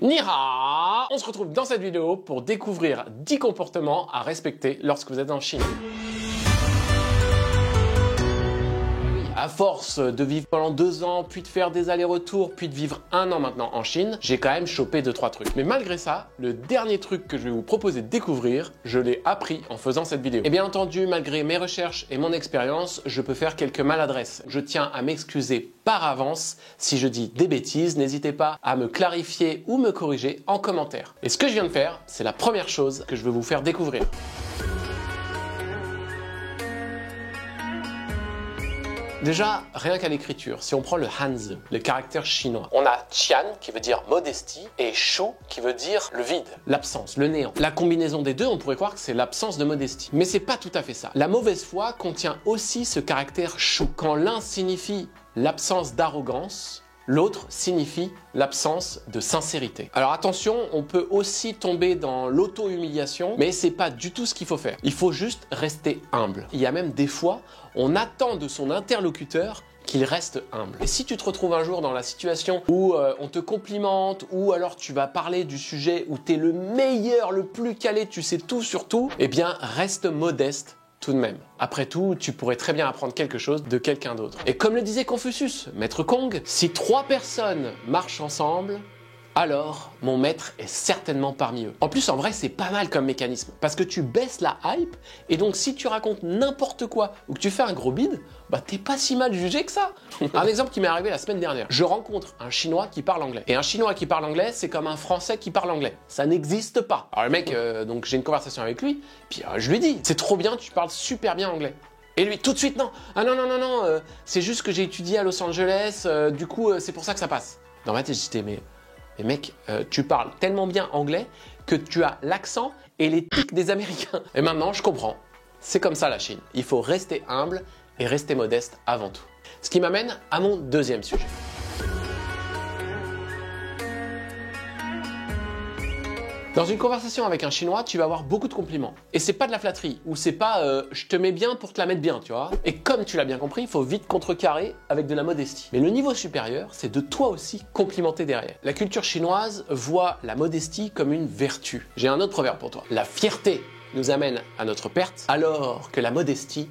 Ni hao! On se retrouve dans cette vidéo pour découvrir 10 comportements à respecter lorsque vous êtes en Chine. À force de vivre pendant 2 ans, puis de faire des allers-retours, puis de vivre 1 an maintenant en Chine, j'ai quand même chopé 2-3 trucs. Mais malgré ça, le dernier truc que je vais vous proposer de découvrir, je l'ai appris en faisant cette vidéo. Et bien entendu, malgré mes recherches et mon expérience, je peux faire quelques maladresses. Je tiens à m'excuser par avance si je dis des bêtises. N'hésitez pas à me clarifier ou me corriger en commentaire. Et ce que je viens de faire, c'est la première chose que je veux vous faire découvrir. Déjà, rien qu'à l'écriture, si on prend le Hanzi, le caractère chinois, on a Qian qui veut dire modestie et Shu qui veut dire le vide, l'absence, le néant. La combinaison des deux, on pourrait croire que c'est l'absence de modestie. Mais c'est pas tout à fait ça. La mauvaise foi contient aussi ce caractère Shu. Quand l'un signifie l'absence d'arrogance, l'autre signifie l'absence de sincérité. Alors attention, on peut aussi tomber dans l'auto-humiliation, mais c'est pas du tout ce qu'il faut faire. Il faut juste rester humble. Il y a même des fois, on attend de son interlocuteur qu'il reste humble. Et si tu te retrouves un jour dans la situation où on te complimente, ou alors tu vas parler du sujet où tu es le meilleur, le plus calé, tu sais tout sur tout, eh bien reste modeste tout de même. Après tout, tu pourrais très bien apprendre quelque chose de quelqu'un d'autre. Et comme le disait Confucius, maître Kong, si 3 personnes marchent ensemble, alors mon maître est certainement parmi eux. En plus, en vrai, c'est pas mal comme mécanisme, parce que tu baisses la hype, et donc si tu racontes n'importe quoi, ou que tu fais un gros bide, bah t'es pas si mal jugé que ça. Un exemple qui m'est arrivé la semaine dernière. Je rencontre un Chinois qui parle anglais. Et un Chinois qui parle anglais, c'est comme un Français qui parle anglais. Ça n'existe pas. Alors le mec, donc j'ai une conversation avec lui, puis je lui dis, c'est trop bien, tu parles super bien anglais. Et lui, tout de suite, non. Ah non, c'est juste que j'ai étudié à Los Angeles, du coup, c'est pour ça que ça passe. Dans ma tête, j'étais, mais mec, tu parles tellement bien anglais que tu as l'accent et les tics des Américains. Et maintenant, je comprends. C'est comme ça la Chine. Il faut rester humble et rester modeste avant tout. Ce qui m'amène à mon deuxième sujet. Dans une conversation avec un Chinois, tu vas avoir beaucoup de compliments. Et c'est pas de la flatterie, ou c'est pas je te mets bien pour te la mettre bien, tu vois. Et comme tu l'as bien compris, il faut vite contrecarrer avec de la modestie. Mais le niveau supérieur, c'est de toi aussi complimenter derrière. La culture chinoise voit la modestie comme une vertu. J'ai un autre proverbe pour toi. La fierté nous amène à notre perte, alors que la modestie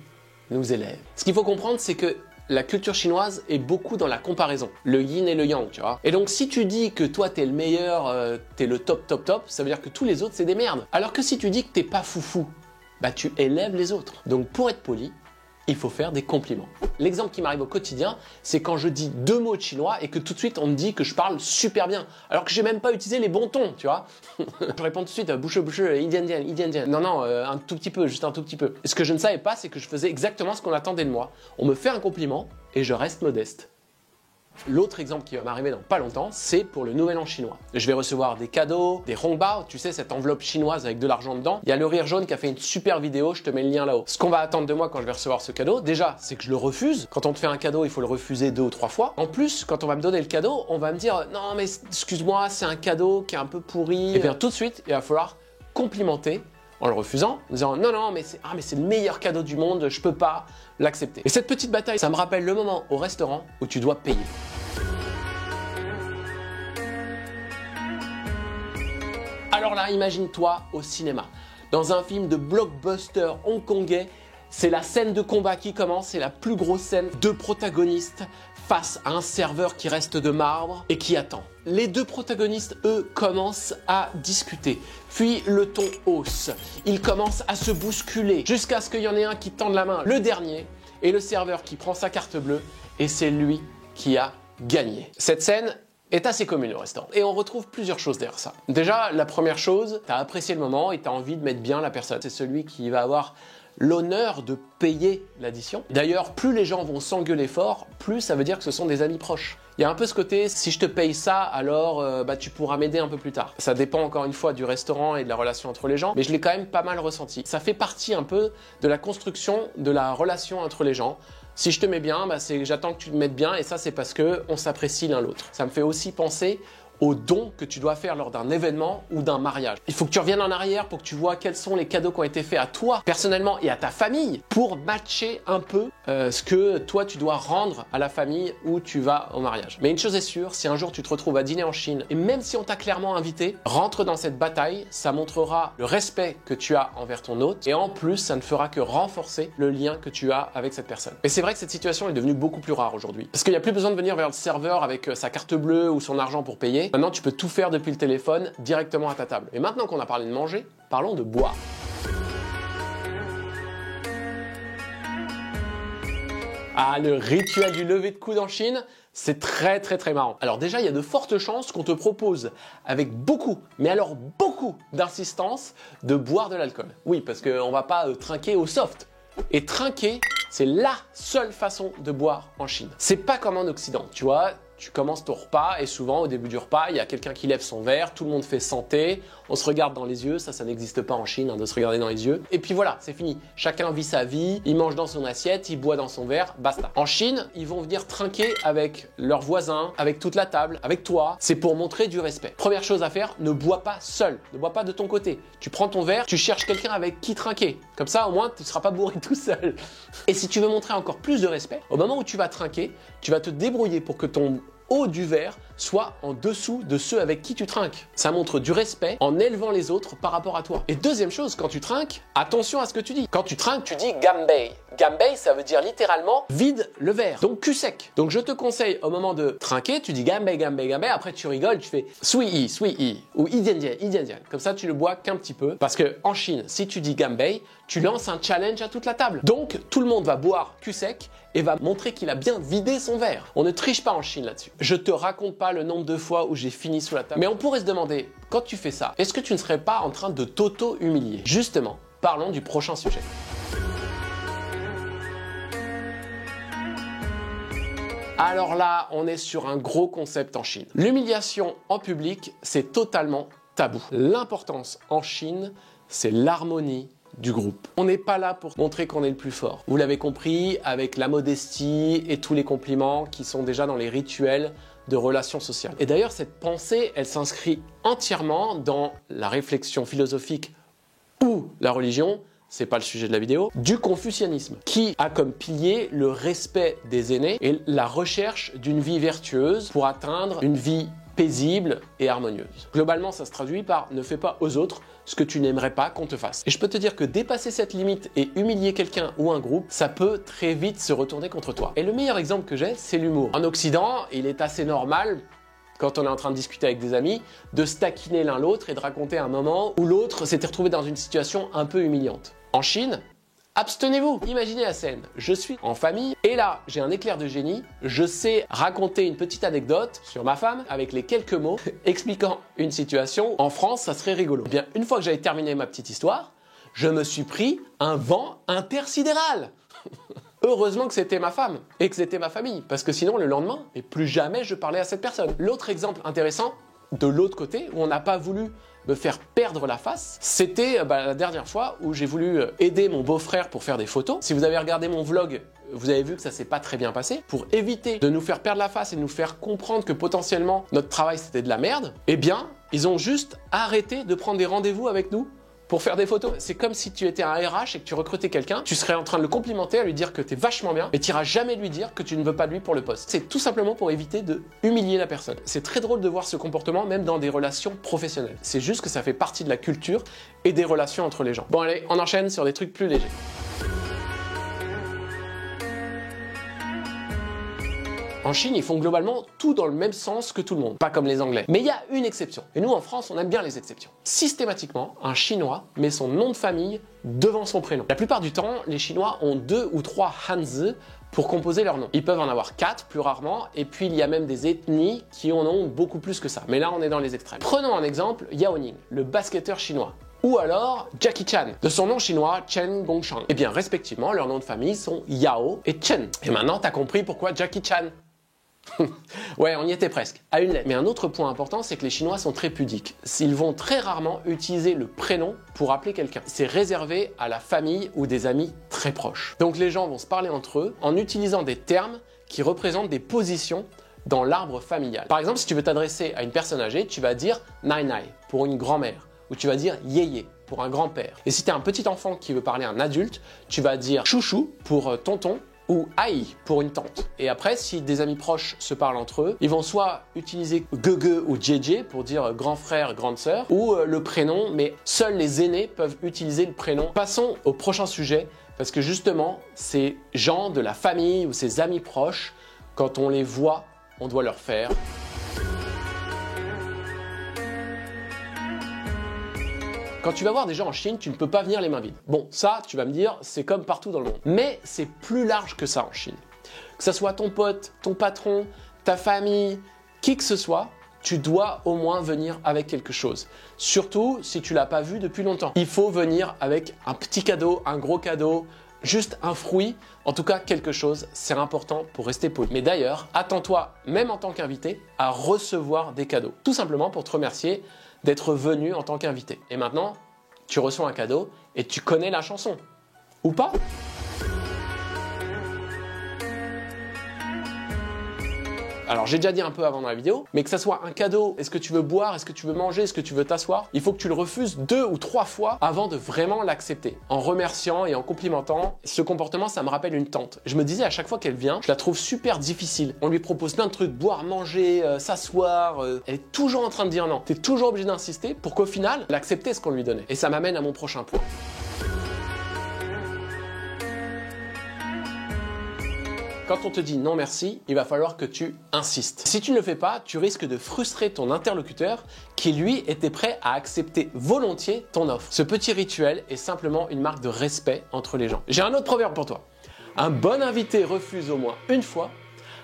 nous élève. Ce qu'il faut comprendre, c'est que la culture chinoise est beaucoup dans la comparaison, le yin et le yang, tu vois. Et donc si tu dis que toi t'es le meilleur, t'es le top, ça veut dire que tous les autres c'est des merdes. Alors que si tu dis que t'es pas foufou, bah tu élèves les autres. Donc pour être poli, il faut faire des compliments. L'exemple qui m'arrive au quotidien, c'est quand je dis 2 mots de chinois et que tout de suite on me dit que je parle super bien, alors que j'ai même pas utilisé les bons tons, tu vois. Je réponds tout de suite bouche, indian. Non, un tout petit peu, juste un tout petit peu. Et ce que je ne savais pas, c'est que je faisais exactement ce qu'on attendait de moi. On me fait un compliment et je reste modeste. L'autre exemple qui va m'arriver dans pas longtemps, c'est pour le nouvel an chinois. Je vais recevoir des cadeaux, des hongbao, tu sais, cette enveloppe chinoise avec de l'argent dedans. Il y a le Rire Jaune qui a fait une super vidéo, je te mets le lien là-haut. Ce qu'on va attendre de moi quand je vais recevoir ce cadeau, déjà, c'est que je le refuse. Quand on te fait un cadeau, il faut le refuser 2 ou 3 fois. En plus, quand on va me donner le cadeau, on va me dire « Non mais excuse-moi, c'est un cadeau qui est un peu pourri. » Et bien tout de suite, il va falloir complimenter en le refusant, en disant non mais c'est le meilleur cadeau du monde, je peux pas l'accepter. Et cette petite bataille, ça me rappelle le moment au restaurant où tu dois payer. Alors là, imagine-toi au cinéma, dans un film de blockbuster hongkongais, c'est la scène de combat qui commence, c'est la plus grosse scène, 2 protagonistes face à un serveur qui reste de marbre et qui attend. Les 2 protagonistes, eux, commencent à discuter. Puis le ton hausse. Ils commencent à se bousculer jusqu'à ce qu'il y en ait un qui tende la main, le dernier, et le serveur qui prend sa carte bleue, et c'est lui qui a gagné. Cette scène est assez commune au restaurant. Et on retrouve plusieurs choses derrière ça. Déjà, la première chose, tu as apprécié le moment et tu as envie de mettre bien la personne. C'est celui qui va avoir l'honneur de payer l'addition. D'ailleurs, plus les gens vont s'engueuler fort, plus ça veut dire que ce sont des amis proches. Il y a un peu ce côté, si je te paye ça, alors tu pourras m'aider un peu plus tard. Ça dépend encore une fois du restaurant et de la relation entre les gens, mais je l'ai quand même pas mal ressenti. Ça fait partie un peu de la construction de la relation entre les gens. Si je te mets bien, c'est j'attends que tu te mettes bien, et ça c'est parce qu'on s'apprécie l'un l'autre. Ça me fait aussi penser au don que tu dois faire lors d'un événement ou d'un mariage. Il faut que tu reviennes en arrière pour que tu vois quels sont les cadeaux qui ont été faits à toi, personnellement, et à ta famille, pour matcher un peu ce que toi tu dois rendre à la famille où tu vas au mariage. Mais une chose est sûre, si un jour tu te retrouves à dîner en Chine, et même si on t'a clairement invité, rentre dans cette bataille, ça montrera le respect que tu as envers ton hôte, et en plus, ça ne fera que renforcer le lien que tu as avec cette personne. Et c'est vrai que cette situation est devenue beaucoup plus rare aujourd'hui, parce qu'il n'y a plus besoin de venir vers le serveur avec sa carte bleue ou son argent pour payer. Maintenant, tu peux tout faire depuis le téléphone, directement à ta table. Et maintenant qu'on a parlé de manger, parlons de boire. Ah, le rituel du lever de coude en Chine, c'est très marrant. Alors déjà, il y a de fortes chances qu'on te propose avec beaucoup, mais alors beaucoup d'insistance, de boire de l'alcool. Oui, parce qu'on ne va pas trinquer au soft. Et trinquer, c'est la seule façon de boire en Chine. C'est pas comme en Occident, tu vois. Tu commences ton repas et souvent au début du repas, il y a quelqu'un qui lève son verre, tout le monde fait santé, on se regarde dans les yeux, ça n'existe pas en Chine de se regarder dans les yeux. Et puis voilà, c'est fini. Chacun vit sa vie, il mange dans son assiette, il boit dans son verre, basta. En Chine, ils vont venir trinquer avec leurs voisins, avec toute la table, avec toi. C'est pour montrer du respect. Première chose à faire, ne bois pas seul, ne bois pas de ton côté. Tu prends ton verre, tu cherches quelqu'un avec qui trinquer. Comme ça, au moins, tu ne seras pas bourré tout seul. Et si tu veux montrer encore plus de respect, au moment où tu vas trinquer, tu vas te débrouiller pour que ton haut du verre soit en dessous de ceux avec qui tu trinques. Ça montre du respect en élevant les autres par rapport à toi. Et deuxième chose, quand tu trinques, attention à ce que tu dis. Quand tu trinques, tu dis gambei. Gambei, ça veut dire littéralement vide le verre. Donc cul sec. Donc je te conseille au moment de trinquer, tu dis gambei, gambei, gambei. Après tu rigoles, tu fais sui yi ou idiandian, idiandian. Comme ça, tu le bois qu'un petit peu. Parce que en Chine, si tu dis gambei, tu lances un challenge à toute la table. Donc tout le monde va boire cul sec et va montrer qu'il a bien vidé son verre. On ne triche pas en Chine là-dessus. Je te raconte pas le nombre de fois où j'ai fini sous la table. Mais on pourrait se demander, quand tu fais ça, est-ce que tu ne serais pas en train de t'auto-humilier? Justement, parlons du prochain sujet. Alors là, on est sur un gros concept en Chine. L'humiliation en public, c'est totalement tabou. L'importance en Chine, c'est l'harmonie du groupe. On n'est pas là pour montrer qu'on est le plus fort. Vous l'avez compris, avec la modestie et tous les compliments qui sont déjà dans les rituels de relations sociales. Et d'ailleurs, cette pensée, elle s'inscrit entièrement dans la réflexion philosophique ou la religion, c'est pas le sujet de la vidéo, du confucianisme, qui a comme pilier le respect des aînés et la recherche d'une vie vertueuse pour atteindre une vie paisible et harmonieuse. Globalement, ça se traduit par ne fais pas aux autres ce que tu n'aimerais pas qu'on te fasse. Et je peux te dire que dépasser cette limite et humilier quelqu'un ou un groupe, ça peut très vite se retourner contre toi. Et le meilleur exemple que j'ai, c'est l'humour. En Occident, il est assez normal, quand on est en train de discuter avec des amis, de se taquiner l'un l'autre et de raconter un moment où l'autre s'était retrouvé dans une situation un peu humiliante. En Chine, abstenez-vous. Imaginez la scène. Je suis en famille et là, j'ai un éclair de génie. Je sais raconter une petite anecdote sur ma femme avec les quelques mots expliquant une situation. En France, ça serait rigolo. Eh bien, une fois que j'avais terminé ma petite histoire, je me suis pris un vent intersidéral. Heureusement que c'était ma femme et que c'était ma famille, parce que sinon, le lendemain, et plus jamais je parlais à cette personne. L'autre exemple intéressant, de l'autre côté, où on n'a pas voulu me faire perdre la face, c'était la dernière fois où j'ai voulu aider mon beau-frère pour faire des photos. Si vous avez regardé mon vlog, vous avez vu que ça s'est pas très bien passé. Pour éviter de nous faire perdre la face et de nous faire comprendre que potentiellement notre travail c'était de la merde, eh bien, ils ont juste arrêté de prendre des rendez-vous avec nous pour faire des photos. C'est comme si tu étais un RH et que tu recrutais quelqu'un, tu serais en train de le complimenter, à lui dire que tu es vachement bien, mais tu n'iras jamais lui dire que tu ne veux pas de lui pour le poste. C'est tout simplement pour éviter de humilier la personne. C'est très drôle de voir ce comportement même dans des relations professionnelles. C'est juste que ça fait partie de la culture et des relations entre les gens. Bon allez, on enchaîne sur des trucs plus légers. En Chine, ils font globalement tout dans le même sens que tout le monde, pas comme les Anglais. Mais il y a une exception. Et nous, en France, on aime bien les exceptions. Systématiquement, un Chinois met son nom de famille devant son prénom. La plupart du temps, les Chinois ont 2 ou 3 Hanzi pour composer leur nom. Ils peuvent en avoir 4 plus rarement, et puis il y a même des ethnies qui en ont beaucoup plus que ça. Mais là, on est dans les extrêmes. Prenons un exemple, Yao Ning, le basketteur chinois. Ou alors Jackie Chan, de son nom chinois Chen Gongchang. Eh bien, respectivement, leurs noms de famille sont Yao et Chen. Et maintenant, t'as compris pourquoi Jackie Chan. Ouais, on y était presque, à une lettre. Mais un autre point important, c'est que les Chinois sont très pudiques. Ils vont très rarement utiliser le prénom pour appeler quelqu'un. C'est réservé à la famille ou des amis très proches. Donc les gens vont se parler entre eux en utilisant des termes qui représentent des positions dans l'arbre familial. Par exemple, si tu veux t'adresser à une personne âgée, tu vas dire nai nai pour une grand-mère ou tu vas dire yéyé pour un grand-père. Et si tu es un petit enfant qui veut parler à un adulte, tu vas dire chouchou pour tonton ou aïe pour une tante. Et après, si des amis proches se parlent entre eux, ils vont soit utiliser gugue ou djedje pour dire grand frère, grande sœur, ou le prénom, mais seuls les aînés peuvent utiliser le prénom. Passons au prochain sujet, parce que justement, ces gens de la famille ou ces amis proches, quand on les voit, on doit leur faire. Quand tu vas voir des gens en Chine, tu ne peux pas venir les mains vides. Bon, ça, tu vas me dire, c'est comme partout dans le monde. Mais c'est plus large que ça en Chine. Que ce soit ton pote, ton patron, ta famille, qui que ce soit, tu dois au moins venir avec quelque chose. Surtout si tu ne l'as pas vu depuis longtemps. Il faut venir avec un petit cadeau, un gros cadeau, juste un fruit, en tout cas quelque chose, c'est important pour rester poli. Mais d'ailleurs, attends-toi, même en tant qu'invité, à recevoir des cadeaux. Tout simplement pour te remercier d'être venu en tant qu'invité. Et maintenant, tu reçois un cadeau et tu connais la chanson. Ou pas ? Alors j'ai déjà dit un peu avant dans la vidéo, mais que ça soit un cadeau, est-ce que tu veux boire, est-ce que tu veux manger, est-ce que tu veux t'asseoir, il faut que tu le refuses 2 ou 3 fois avant de vraiment l'accepter. En remerciant et en complimentant, ce comportement ça me rappelle une tante. Je me disais à chaque fois qu'elle vient, je la trouve super difficile. On lui propose plein de trucs, boire, manger, s'asseoir, elle est toujours en train de dire non. T'es toujours obligé d'insister pour qu'au final, elle accepte ce qu'on lui donnait. Et ça m'amène à mon prochain point. Quand on te dit non merci, il va falloir que tu insistes. Si tu ne le fais pas, tu risques de frustrer ton interlocuteur qui lui était prêt à accepter volontiers ton offre. Ce petit rituel est simplement une marque de respect entre les gens. J'ai un autre proverbe pour toi. Un bon invité refuse au moins une fois,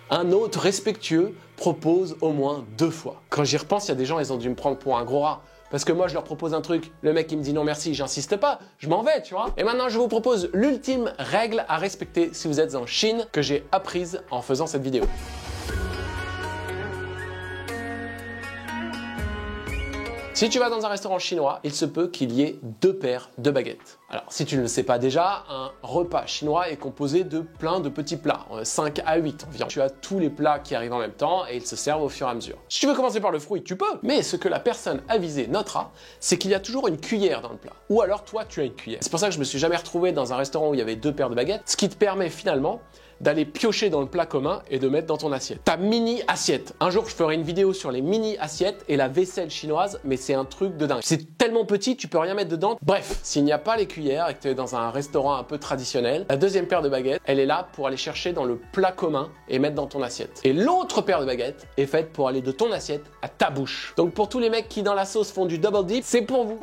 un autre respectueux propose au moins 2 fois. Quand j'y repense, il y a des gens, ils ont dû me prendre pour un gros rat. Parce que moi, je leur propose un truc, le mec il me dit non merci, j'insiste pas, je m'en vais, tu vois. Et maintenant, je vous propose l'ultime règle à respecter si vous êtes en Chine que j'ai apprise en faisant cette vidéo. Si tu vas dans un restaurant chinois, il se peut qu'il y ait 2 paires de baguettes. Alors, si tu ne le sais pas déjà, un repas chinois est composé de plein de petits plats, 5 à 8 environ. Tu as tous les plats qui arrivent en même temps et ils se servent au fur et à mesure. Si tu veux commencer par le fruit, tu peux, mais ce que la personne avisée notera, c'est qu'il y a toujours une cuillère dans le plat. Ou alors, toi, tu as une cuillère. C'est pour ça que je me suis jamais retrouvé dans un restaurant où il y avait 2 paires de baguettes, ce qui te permet finalement d'aller piocher dans le plat commun et de mettre dans ton assiette. Ta mini assiette. Un jour, je ferai une vidéo sur les mini assiettes et la vaisselle chinoise, mais c'est un truc de dingue. C'est tellement petit, tu peux rien mettre dedans. Bref, s'il n'y a pas les cuillères et que tu es dans un restaurant un peu traditionnel, la deuxième paire de baguettes, elle est là pour aller chercher dans le plat commun et mettre dans ton assiette. Et l'autre paire de baguettes est faite pour aller de ton assiette à ta bouche. Donc pour tous les mecs qui dans la sauce font du double dip, c'est pour vous.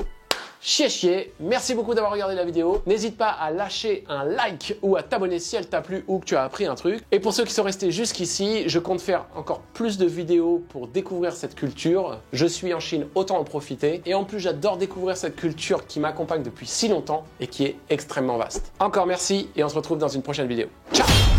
Chier. Merci beaucoup d'avoir regardé la vidéo. N'hésite pas à lâcher un like ou à t'abonner si elle t'a plu ou que tu as appris un truc. Et pour ceux qui sont restés jusqu'ici, je compte faire encore plus de vidéos pour découvrir cette culture. Je suis en Chine, autant en profiter. Et en plus, j'adore découvrir cette culture qui m'accompagne depuis si longtemps et qui est extrêmement vaste. Encore merci et on se retrouve dans une prochaine vidéo. Ciao!